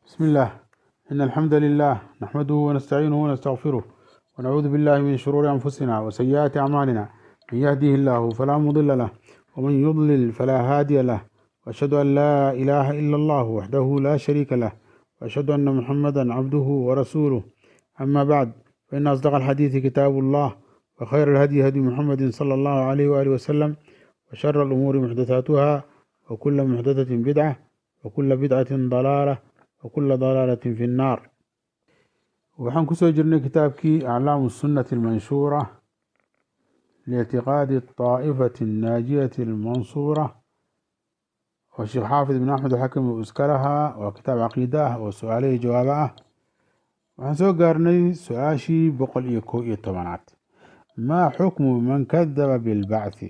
بسم الله إن الحمد لله نحمده ونستعينه ونستغفره ونعوذ بالله من شرور أنفسنا وسيئات أعمالنا من يهده الله فلا مضل له ومن يضلل فلا هادي له وأشهد أن لا إله إلا الله وحده لا شريك له وأشهد أن محمدا عبده ورسوله أما بعد فإن أصدق الحديث كتاب الله وخير الهدي هدي محمد صلى الله عليه وآله وسلم وشر الأمور محدثاتها وكل محدثة بدعة وكل بدعة ضلالة وكل ضلالة في النار. وحن كسو جرني كتابكي أعلام السنة المنشورة لاعتقاد الطائفة الناجية المنصورة والشيخ حافظ بن أحمد الحكم أسكرها وكتاب عقيدة وسؤالي جوابه. وحن سو قارني سؤاشي بقل إيكو إيطمانات ما حكم من كذب بالبعث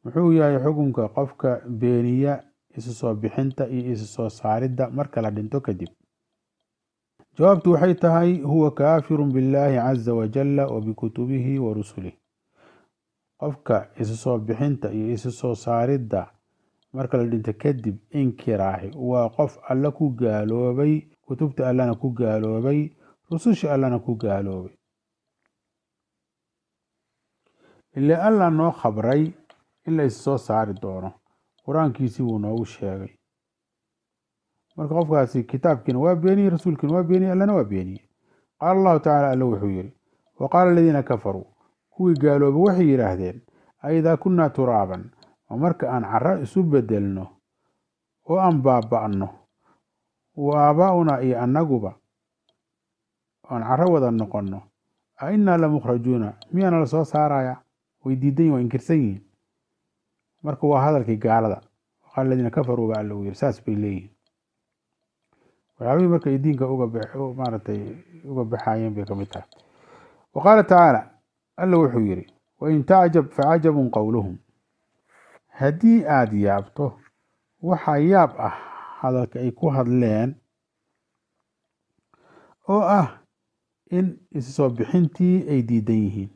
محو ياي حكمك قفك بينية isusoo bixinta iyo isu soo saaridda marka la dhinto kadib. jawaabtu waxay tahay huwa kaafirun billaahi caza wajalla wa bikutubihi wa rusulih. qofka isu soo bixinta iyo isu soo saaridda marka la dhinto kadib inkiraahi waa qof alla ku gaaloobay, kutubta allana ku gaaloobay, rususha allana ku gaaloobay. ilaa alla noo khabray in la isu soo saari doono, qur-aankiisii wuu noogu sheegay. marka qofkaasi kitaabkiina waa beeniyey, rasuulkiina waa beeniyey, allana waa beeniyey. qaala allahu tacaala alla wuxuu yidhi waqaala aladiina kafaruu kuwii gaalooba waxay yidhaahdeen aidaa kunnaa turaaban oo marka aan caro isu bedelno oo aan baaba'no wa aabaa'unaa iyo annaguba oan caro wada noqonno a innaa lamukhrajuuna miyaana la soo saaraya? way diidan yihin, waa inkirsan yihiin. marka waa hadalkii gaalada. waqaala aladiina kafaruu baa alla uu yiri, saas bay leeyihin. waxyaabihii marka ay diinka uga baxaayeen bay ka mid tahay. waqaala tacaala alla wuxuu yidhi wain tacjab facajabun qowluhum haddii aada yaabto waxaa yaab ah hadalka ay ku hadleen oo ah in isu soo bixintii ay diidan yihiin.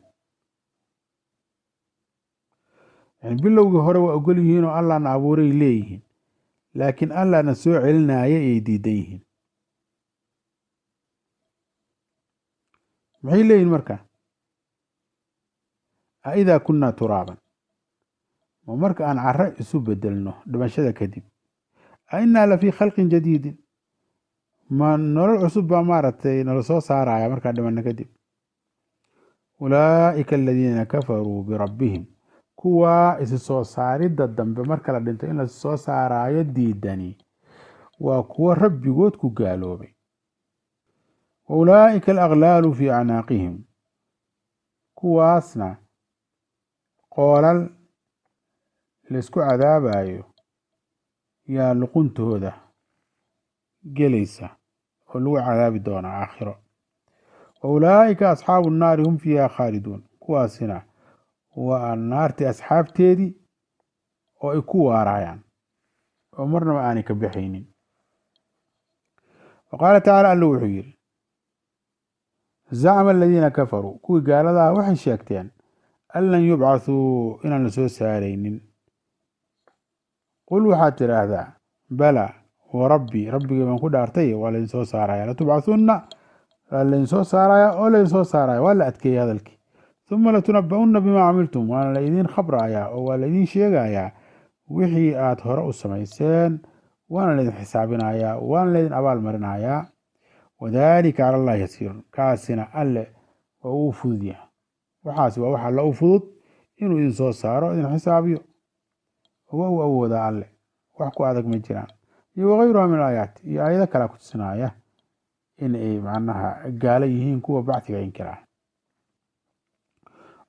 yani bilowgii hore waa ogol yihiin oo allahna abuuray leeyihiin, laakiin allahna soo celinaya ay diidan yihiin. maxay leeyihin marka? aidaa kunnaa turaaban ma marka aan caro isu bedelno dhimashada kadib a innaa la fii khalqin jadiidin ma nolol cusub baa nala soo saaraya markaan dhimanno kadib. ulaa'ika aladiina kafaruu birabbihim kuwaa isu soo saaridda dambe marka la dhinto in la soo saaraayo diidani waa kuwo rabbigood ku gaaloobay. wa ulaa'ika alaghlaalu fii acnaaqihim kuwaasna qoolal laysku cadaabayo yaa luquntooda gelaysa oo lagu cadaabi doonaa aakhiro. wa ulaa'ika asxaabu nnaari hum fiiha khaaliduun kuwaasina waa naartii asxaabteedii oo ay ku waarayaan oo marnaba aanay ka baxaynin. waqaala tacaala alla wuxuu yidhi zacma aladiina kafaruu kuwii gaaladaha waxay sheegteen an lan yubcathuu inaan la soo saaraynin. qul waxaad tidhaahdaa bala warabbii rabbigay baan ku dhaartay waa laydin soo saaraya, latubcathunna waa laydin soo saaraya oo laydin soo saaraya. waa la adkeeyey hadalkii. uma latunaba'unna bimaa camiltum waana la idiin khabrayaa oo waa la idiin sheegayaa wixii aad hore u samayseen, waana laydin xisaabinayaa, waana laydin abaal marinayaa. wadaalika cala allahi yasiirun kaasina alle waa uu fudud yahay. waxaasi waa wax alla u fudud inuu idin soo saaro, idin xisaabiyo. waa uu awoodaa alle, wax ku adag ma jiraan. iyo wagayruha min alaayaat iyo aayado kala ku tusinaya in ay gaalo yihiin kuwa bacdiga inkiraa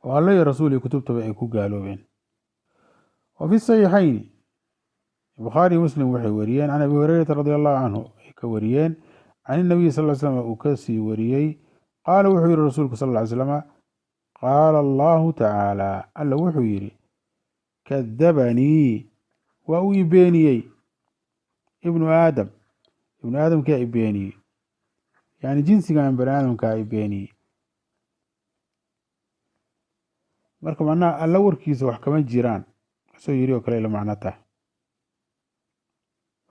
oo alla iyo rasuul iyo kutubtaba ay ku gaaloobeen. wa fi saxiixayni bukhaari muslim waxay wariyeen can abi hurayrata radi allahu canhu ay ka wariyeen can inabiyi sal ly slam uu ka sii wariyey qaala wuxuu yihi rasuulku sal ly slama qaala allahu tacaala alla wuxuu yidhi kadabanii waa uu i beeniyey ibnu aadam, ibnu aadamkaa i beeniyey, yani jinsigan bani aadamkaa i beeniyey. marka macnaha alla warkiisa wax kama jiraan soo yiri oo kale la macno tahay.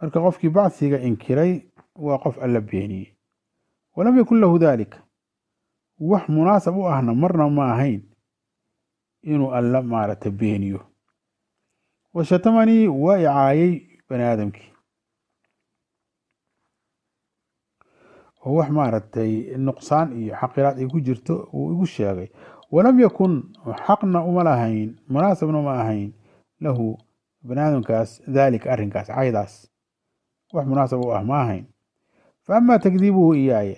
marka qofkii bacsiga inkiray وقف ألا بيني ولم يكن له ذلك wax munaasab u ahna marna ma ahayn inuu alla maaragtay beeniyo washatamanii waa icaayay bani aadamkii oo wax maaragtay nuqsaan iyo xaqiraad ay ku jirto uu igu sheegay walam yakun xaqna uma lahayn munaasabna uma ahayn lahu bani aadamkaas daalika arrinkaas caydaas wax munaasab u ah ma ahayn fa amaa takdiibuhu iyaaye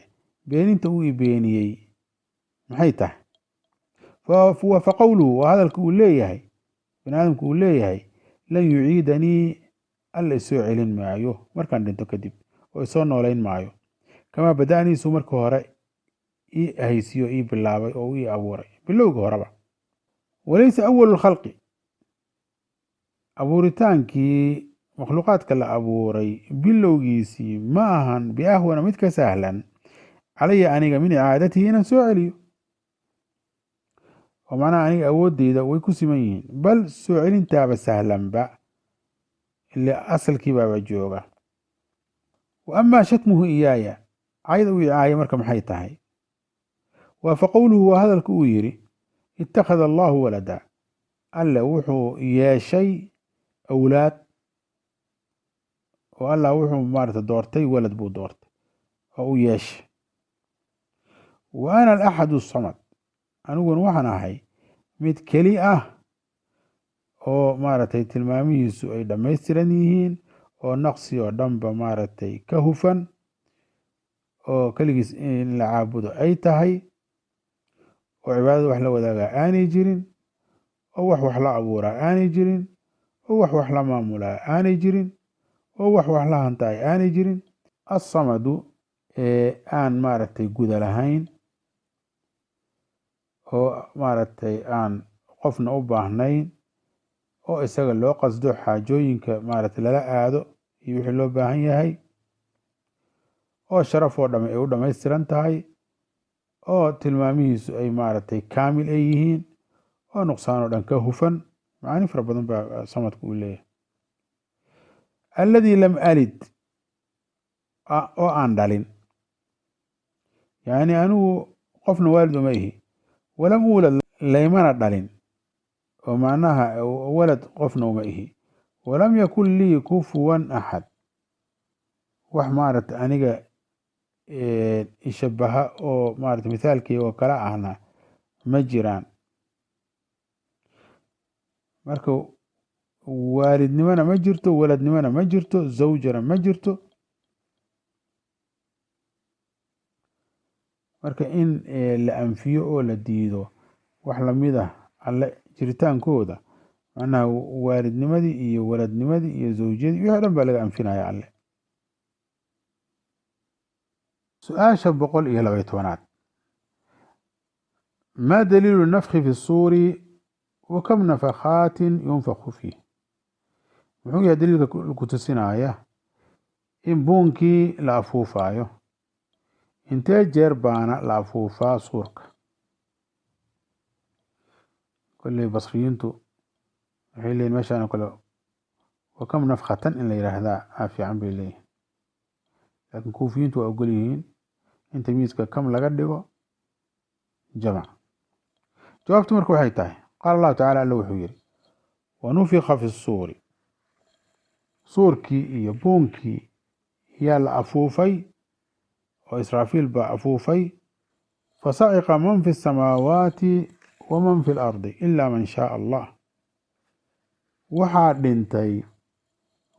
beeninta uu i beeniyey maxay tahay faqowluhu waa hadalka uu leeyahay bani aadamku uu leeyahay lan yuciidanii alla isoo celin maayo markaan dhinto kadib oo isoo noolayn maayo kamaa bada'niisu markii hore ii ahaysiyo ii bilaabay oo ii abuuray bilowga horeba walaysa awalu lkhalqi abuuritaankii makhluuqaadka la abuuray bilowgiisii ma ahan biahwana mid ka sahlan calaya aniga min icaadatihi inaan soo celiyo oo macnaha aniga awooddeyda way ku siman yihiin bal soo celintaaba sahlanba ile asalkii baaba jooga wa amaa shatmuhu iyaaya cayda uu icaaya marka maxay tahay waa fa qowluhu waa hadalka uu yidhi ittakhada allahu walada alle wuxuu yeeshay awlaad oo allah wuxuu maarata doortay walad buu doortay oo u yeeshay wa ana alaxadu samad aniguna waxaan ahay mid keli ah oo maaragtay tilmaamihiisu ay dhammaystiran yihiin oo naqsi oo dhanba maaragtay ka hufan oo keligiis in la caabudo ay tahay oo cibaadada wax la wadaagaa aanay jirin oo wax la abuuraa aanay jirin oo wax la maamulaa aanay jirin oo wax la hantaay aanay jirin assamadu aan maaragtay guda lahayn oo maaragtay aan qofna u baahnayn oo isaga loo qasdo xaajooyinka maaragtay lala aado iyo wixii loo baahan yahay oo sharaf oo dhamme ay u dhammaystiran tahay oo tilmaamihiisu ay maaragtay kaamil ay yihiin oo nuqsaan oo dhan ka hufan macaani fara badan baa samadku uu leeyahay alladii lam alid oo aan dhalin yacni anigu qofna waalid uma ihi walam uulad laymana dhalin oo macnaha walad qofna uma ihi walam yakun lii kufuwan axad wax maaragtay aniga ishabaha oo maaragtay mithaalkii oo kala ahna ma jiraan marka waalidnimona ma jirto waladnimona ma jirto zawjana ma jirto marka in la anfiyo oo la diido wax lamid ah alle jiritaankooda macnaha waalidnimadii iyo waladnimadii iyo zawjiyadii wixii o dhan baa laga anfinaya alle su-aasha 112 ما دليل النفخ في الصور وكم نفخات ينفخ فيه muxuu yahay daliilka ku tusinaya in buunkii la afuufayo intee jeer baana la afuufaa suurka kolley basriyiintu waxay leeyihin meeshaan kale wa kam nafkhatan in la yidhaahdaa aa fiican bay leeyihin laakiin kuufiyiintu waa ogol yihiin in tamiiska kam laga dhigo jamac jawaabtu marka waxay tahay qaala allahu tacala alla wuxuu yidhi wanufika fi suuri suurkii iyo buunkii yaa la afuufay oo israafiil baa afuufay fasaciqa man fi الsamaawaati waman fi اlardi ila man shaaa allah waxaa dhintay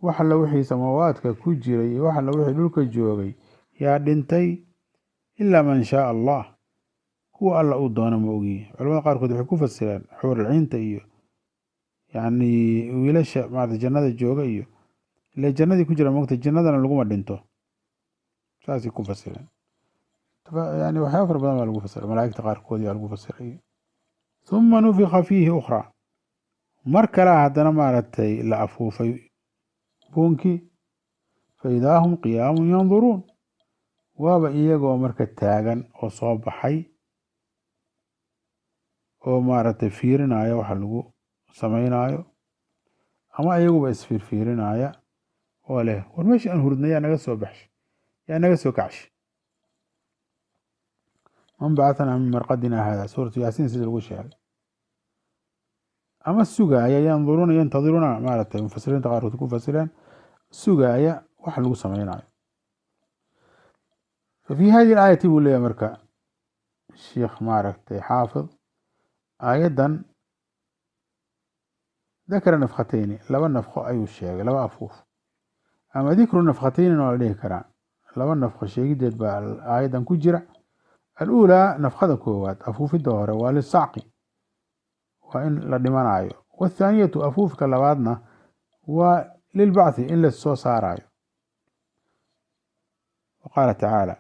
wax alla wixii samaawaadka ku jiray iyo wax alla wixii dhulka joogay yaa dhintay ilaa man shaaa allah kuwa alla uu doono ma ogiye culamada qaarkood waxay ku fasireen xuuralciinta iyo yani wiilasha maarata jannada jooga iyo ile jannadii ku jira mogta jannadana laguma dhinto saasay ku fasireen yani waxyaaba fara badan baa lagu fasiray malaa'igta qaarkood yaa lagu fasiray uma nufika fiihi ukhraa mar kalea haddana maaragtay la afuufay buunkii faidaa hum qiyaamun yanduruun waaba iyagoo marka taagan oo soo baxay oo maaragtay fiirinaya waxa lagu samaynayo ama iyaguba isfiirfiirinaya oo leh war meeshii aan hurdnayaa naga soo baxshay yaa naga soo kacshi. man bacaثnaa min marqadina hada, suuratu yaasiin sida lagu sheegay. ama sugaaya, yanduruuna yantadiruuna, maaragtay mufasiriinta qaarkood ku fasireen sugaaya wax lagu samaynayo. ففي هذه الآية buu leeyahy marka sheekh maaragtay xaafid, aayadan dakara nafkhatayni, laba nafko ayuu sheegay, laba afuuf, ama dikru nafkhatayni waa la dhihi karaa. laba nafko sheegideed baa aayadan ku jira. aluulaa nafkada koowaad, afuufidda hore waa lisacqi, waa in la dhimanayo. wathaaniyatu afuufka labaadna waa lilbacthi, in la soo saarayo. waqaala tacaala,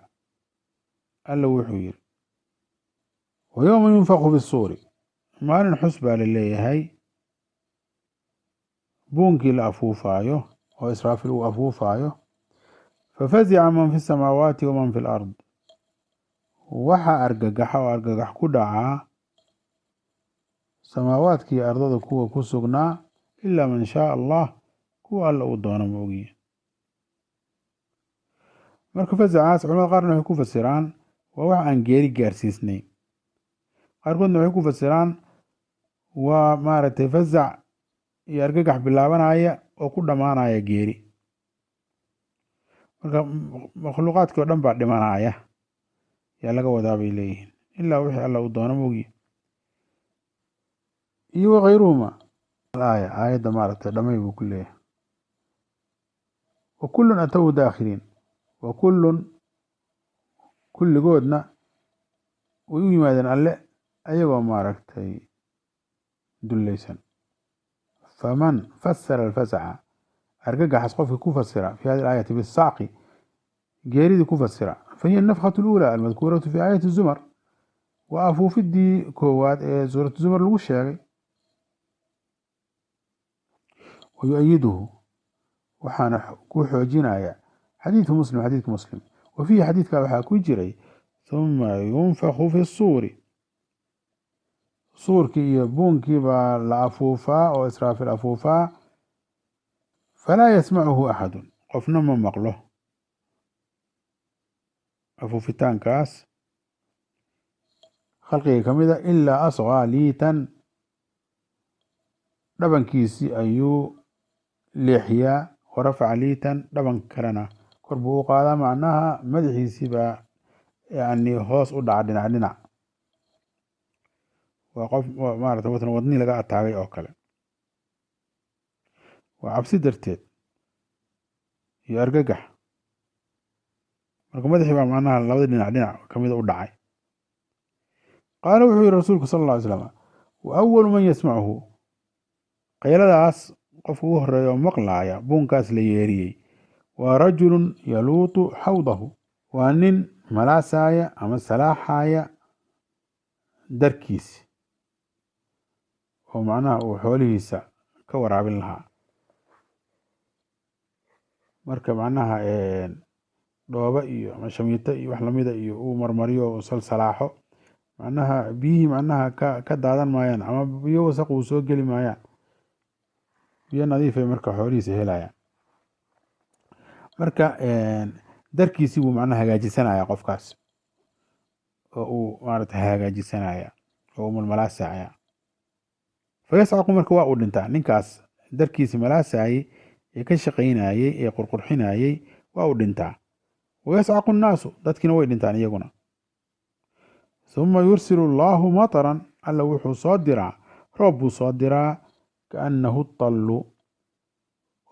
alla wuxuu yiri wayowma yunfaku fi suuri, maalin xus baa la leeyahay buunkii la afuufaayo oo israafil uu afuufaayo. fafazica man fi samaawaati waman fi lard, waxaa argagaxa oo argagax ku dhacaa samaawaadkii ardada kuwa ku sugnaa, ilaa man shaa allah, kuwa alla uu doono ma ogiye. marka fazacaas culamada qaarna waxay ku fasiraan waa wax aan geeri gaarsiisnayn, qaarkoodna waxay ku fasiraan waa maaragtay fazac iyo argagax bilaabanaya oo ku dhammaanaya geeri. marka makhluuqaadkii oo dhan baa dhimanaya yaa laga wadaa bay leeyihiin, ilaa wixii alla uu doono moogi. iyo wakayruhuma aaya, aayadda maaragtay dhamay buu ku leeyahay. wa kullun atawu daakhiliin, wa kullun kulligoodna way u yimaadeen alle ayagoo maaragtay dullaysan. faman fasara alfasaca, argagaxas qofkii ku fasira fi hadi aayati bisacqi, geeridii ku fasira, fahiya nafkhatu اluulaa almadkuuratu fi aayati zumar, waa afuufidii koowaad ee suuratu zumar lagu sheegay. wayuayiduhu, waxaana ku xoojinaya xadiidu muslim, xadiidka muslim. wa fiihi xadiidka waxaa ku jiray huma yunfaku fi suuri, suurkii iyo buunkii baa la afuufaa oo israafil afuufaa. falaa yasmacuhu axadun, qofna ma maqlo afuufitaankaas khalqiga ka mida, ilaa asqaa liitan, dhabankiisii ayuu leexiyaa. warafaca liitan, dhaban kalena kor buu u qaadaa, macnaha madaxiisii baa yani hoos u dhaca dhinac dhinac. waa qof maarata watan wadnii laga ataagay oo kale, waa cabsi darteed iyo argagax. marka madaxii baa macnaha labada dhinac dhinac kamida u dhacay. qaala wuxuu yihi rasuulku sal alla alay slam, wa awalu man yasmachu, qayladaas qofka ugu horeeya oo maqlaaya buunkaas la yeeriyey, waa rajulun yaluutu xawdahu, waa nin malaasaaya ama salaaxaya darkiisi, oo macnaha uu xoolihiisa ka waraabin lahaa. marka macnaha dhooba iyo ama shamiito iyo wax lamida iyo uu marmariyo salsalaaxo, macnaha biyihii macnaha ka daadan maayaan, ama biyo wasaq uu soo geli maayaan, biyo nadiifay marka xoolihiisa helayaan. marka darkiisii buu macnaha hagaajisanaya qofkaas, oo uu maarata hagaajisanaya oo malmalaasaya. fayascaqu, marka waa uu dhintaa ninkaas darkiisi malaasaayey ee ka shaqaynayey ee qurqurxinayey, waa uu dhintaa. wayascaqu nnaasu, dadkiina way dhintaan iyaguna. huma yursilu allahu mataran, alla wuxuu soo diraa roob buu soo diraa, kaannahu tallu,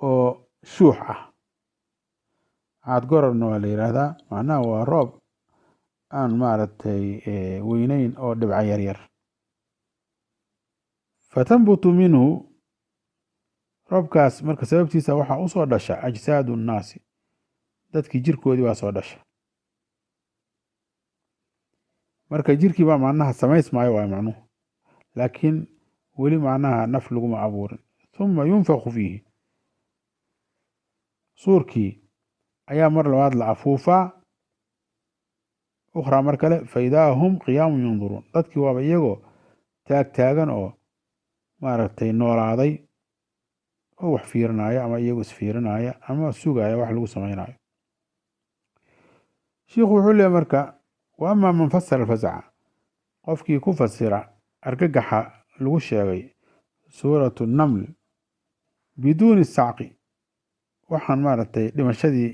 oo shuux ah. caad gororna waa la yidhaahdaa, macnaha waa roob aan maaragtay weyneyn oo dhibca yaryar. fatanbutu minhu, roobkaas marka sababtiisa waxaa usoo dhasha ajsaadu nnaasi, dadkii jirkoodii baa soo dhasha. marka jirkii baa macnaha samays maayo waay macnuhu, laakiin weli macnaha naf laguma abuurin. huma yunfaku fiihi, suurkii ayaa mar labaad la afuufaa, ukhraa mar kale, faidaa hum qiyaamun yanduruun, dadkii waaba iyagoo taagtaagan oo maaragtay noolaaday oo wax fiirinaya, ama iyagoo isfiirinaya, ama sugaya wax lagu samaynayo. shiikhu wuxuu leeyahy marka wa ama man fasara alfazaca qofkii ku fasira argagaxa lagu sheegay suuratu naml biduuni sacqi waxaan maaragtay dhimashadii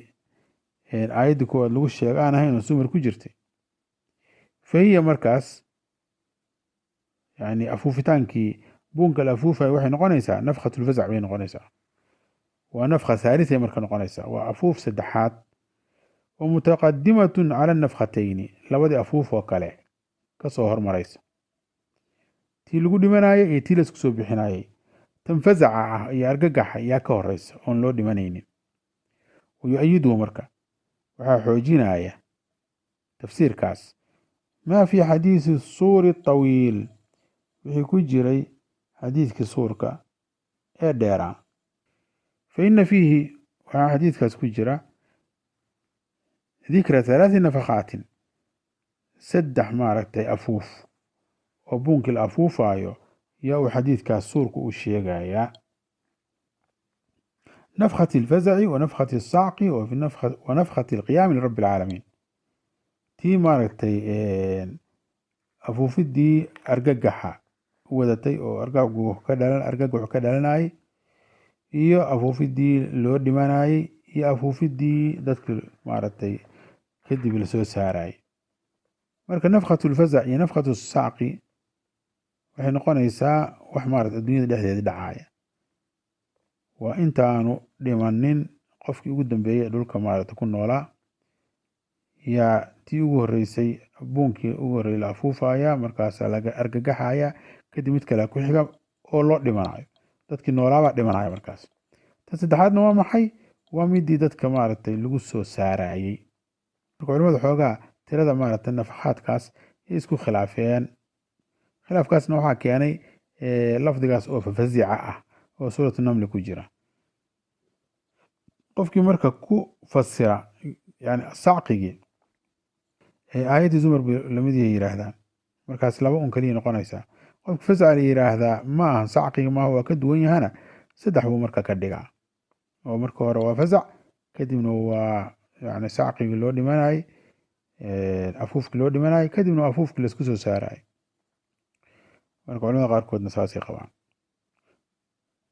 aayaddii koowaad lagu sheega aan ahayn oo sumar ku jirtay fa hiya markaas yani afuufitaankii buunka la afuufaya waxay noqonaysaa nafkhatu lfazac bay noqonaysaa waa nafkha haalithaya marka noqonaysaa waa afuuf saddexaad wa mutaqadimatun cala nafkhatayni labadii afuuf oo kale kasoo hormaraysa tii lagu dhimanayay iyo tii laisku soo bixinayay tan fazaca ah iyo argagaxa yaa ka horeysa oon loo dhimanaynin wayu-ayiduhu marka waxaa xoojinaya tafsiirkaas maa fii xadiisi suuri tawiil wixii ku jiray xadiidkii suurka ee dheeraa fa ina fiihi waxaa xadiidkaas ku jira dikra halaati nafakhaatin saddex maaragtay afuuf oo buunkii la afuufaayo yaa uu xadiidkaas suurku u sheegayaa nafkhati alfazaci wa nafkhati alsacqi wa nafkhati alqiyaami lirabbi alcaalamiin tii maaragtay afuufidii argagaxa wadatay oo argagaxu ka dhalanayay iyo afuufidii loo dhimanayay iyo afuufidii dadka maaragtay kadib lasoo saarayay marka nafkhatu alfazac iyo nafkhatu alsacqi waxay noqonaysaa wax maarata adduunyada dhexdeeda dhacaya waa intaanu dhimanin qofkii ugu dambeeyey ee dhulka maarata ku noolaa yaa tii ugu horeysay buunkii ugu horreeyay la afuufaya markaasaa laga argagaxaya kadib mid kale ku xiga oo loo dhimanayo dadkii noolaabaa dhimanaya markaas tan saddexaadna waa maxay waa midii dadka maaragtay lagu soo saarayey marka culimada xoogaa tirada maaragtay nafakhaadkaas ay isku khilaafeen khilaafkaasna waxaa keenay lafdigaas oo fazica ah oo suuratu namli ku jira qofkii marka ku fasira yani sacqigii aayaddii zumar bay lamidii yidhaahdaan markaas laba un kaliya noqonaysaa qofki fazaca la yidhaahdaa ma aha sacqiga maaha waa ka duwan yahana saddex buu marka ka dhigaa oo marka hore waa fazac kadibna waa yani sacqigii loo dhimanayay afuufkii loo dhimanayay kadibna waa afuufkii laisku soo saarayay marka culamada qaarkoodna saasay qabaan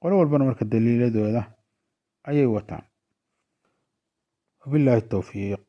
qolo walbana marka daliiladooda ayay wataan wabillahi tawfiiq